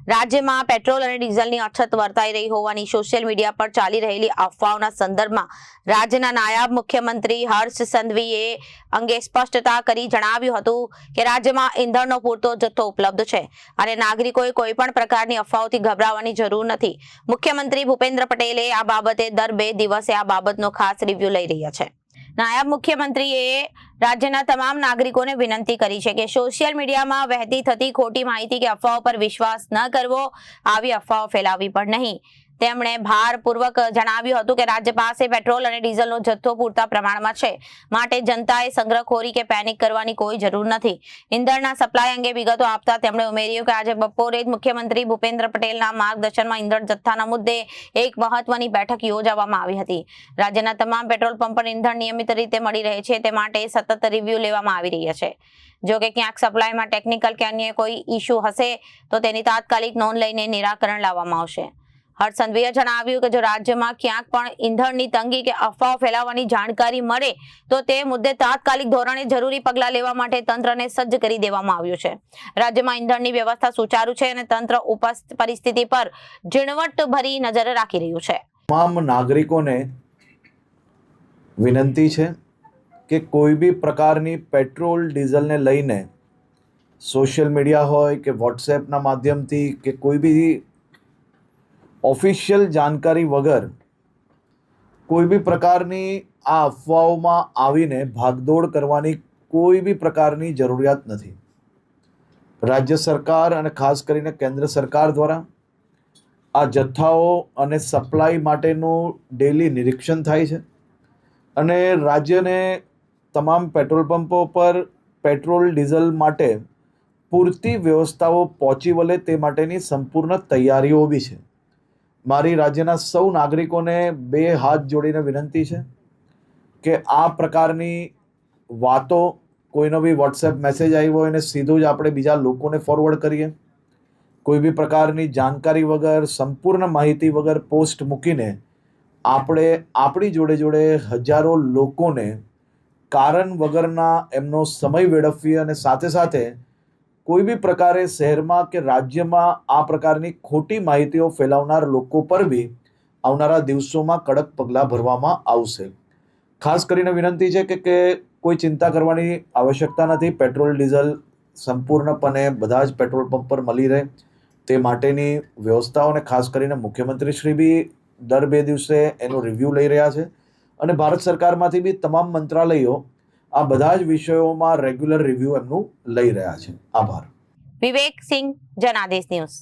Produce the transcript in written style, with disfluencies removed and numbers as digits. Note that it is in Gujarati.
રાજ્યમાં પેટ્રોલ અને ડીઝલની અછત વર્તાઈ રહી હોવાની સોશિયલ મીડિયા પર ચાલી રહેલી અફવાઓના સંદર્ભમાં રાજ્યના નાયબ મુખ્યમંત્રી હર્ષ સંઘવીએ અંગે સ્પષ્ટતા કરી જણાવ્યું હતું કે રાજ્યમાં ઈંધણનો પૂરતો જથ્થો ઉપલબ્ધ છે અને નાગરિકોએ કોઈ પણ પ્રકારની અફવાઓથી ગભરાવાની જરૂર નથી। મુખ્યમંત્રી ભૂપેન્દ્ર પટેલે આ બાબતે દર 2 દિવસે આ બાબતનો ખાસ રિવ્યુ લઈ રહ્યા છે। નાયબ મુખ્યમંત્રીએ રાજ્યના તમામ નાગરિકોને વિનંતી કરી છે કે સોશિયલ મીડિયામાં વહેતી થતી ખોટી માહિતી કે અફવાઓ પર વિશ્વાસ ન કરવો, આવી અફવાઓ ફેલાવવી પણ નહીં। તેમણે ભારપૂર્વક જણાવ્યું હતું કે રાજ્ય પાસે પેટ્રોલ અને ડીઝલનો જથ્થો પૂરતા પ્રમાણમાં છે, માટે જનતાએ સંગ્રહખોરી કે પેનિક કરવાની કોઈ જરૂર નથી। ઈંધણના સપ્લાય અંગે વિગતો આપતા તેમણે ઉમેર્યું કે આજે બપોરે જ મુખ્યમંત્રી ભૂપેન્દ્ર પટેલના માર્ગદર્શનમાં ઈંધણ જથ્થાના મુદ્દે એક મહત્વની બેઠક યોજવામાં આવી હતી। રાજ્યના તમામ પેટ્રોલ પંપ પર ઈંધણ નિયમિત રીતે મળી રહે છે તે માટે સતત રિવ્યુ લેવામાં આવી રહ્યા છે। જો કે ક્યાંક સપ્લાયમાં ટેકનિકલ કે અન્ય કોઈ ઇસ્યુ હશે તો તેની તાત્કાલિક નોંધ લઈને નિરાકરણ લાવવામાં આવશે। હર્ષ સંઘવીએ જણાવ્યું કે જો રાજ્યમાં ક્યાંક પણ ઈંધણની તંગી કે અફવાઓ ફેલાવવાની જાણકારી મળે તો તે મુદ્દે તાત્કાલિક ધોરણે જરૂરી પગલાં લેવા માટે તંત્રને સજ્જ કરી દેવામાં આવ્યું છે। રાજ્યમાં ઈંધણની વ્યવસ્થા સુચારુ છે અને તંત્ર પરિસ્થિતિ પર ઝીણવટભરી નજર રાખી રહ્યું છે। તમામ નાગરિકોને વિનંતી છે કે કોઈ બી પ્રકારની પેટ્રોલ ડીઝલને લઈને સોશિયલ મીડિયા હોય કે વોટ્સએપના માધ્યમથી કે કોઈ બી ઓફિશિયલ જાણકારી વગર કોઈ બી પ્રકારની આ અફવાઓમાં આવીને ભાગદોડ કરવાની કોઈ બી પ્રકારની જરૂરિયાત નથી। રાજ્ય સરકાર અને ખાસ કરીને કેન્દ્ર સરકાર દ્વારા આ જથ્થાઓ અને સપ્લાય માટેનું ડેલી નિરીક્ષણ થાય છે અને રાજ્યને તમામ પેટ્રોલ પંપો પર પેટ્રોલ ડીઝલ માટે પૂરતી વ્યવસ્થાઓ પહોંચી વળે તે માટેની સંપૂર્ણ તૈયારીઓ બી છે। મારી રાજ્યના સૌ નાગરિકોને 2 હાથ જોડીને વિનંતી છે કે આ પ્રકારની વાતો કોઈનો બી વોટ્સએપ મેસેજ આવ્યો હોય ને સીધું જ આપણે બીજા લોકોને ફોરવર્ડ કરીએ, કોઈ બી પ્રકારની જાણકારી વગર, સંપૂર્ણ માહિતી વગર પોસ્ટ મૂકીને આપણે આપણી જોડે જોડે હજારો લોકોને કારણ વગરના એમનો સમય વેડફીએ અને સાથે સાથે કોઈ બી પ્રકારે શહેરમાં કે રાજ્યમાં આ પ્રકારની ખોટી માહિતીઓ ફેલાવનાર લોકો પર બી આવનારા દિવસોમાં કડક પગલાં ભરવામાં આવશે। ખાસ કરીને વિનંતી છે કે કોઈ ચિંતા કરવાની આવશ્યકતા નથી। પેટ્રોલ ડીઝલ સંપૂર્ણપણે બધા જ પેટ્રોલ પંપ પર મળી રહે તે માટેની વ્યવસ્થાઓને ખાસ કરીને મુખ્યમંત્રી શ્રી બી દર 2 દિવસે એનું રિવ્યૂ લઈ રહ્યા છે અને ભારત સરકારમાંથી બી તમામ મંત્રાલયો આ બધા જ વિષયોમાં રેગ્યુલર રિવ્યૂ એમનું લઈ રહ્યા છે। આભાર। વિવેક સિંહ, જનાદેશ ન્યૂઝ।